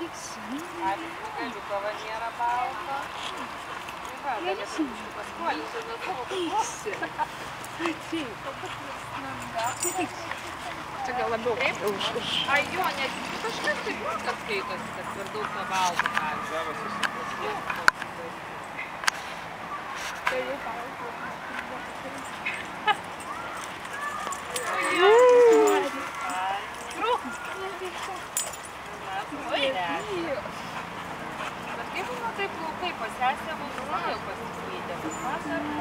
Galiuko va nėra balto. Va, galėtum paskolinti nuo savo paskolinti. Čia gal labiau. Ai jo, net kažkas taip kas skaitosi, kad per daug to balto. Tai jau balto. Bet kaip būna taip plaukai pasesė, mūsų jau pasiklydė. Vasarą.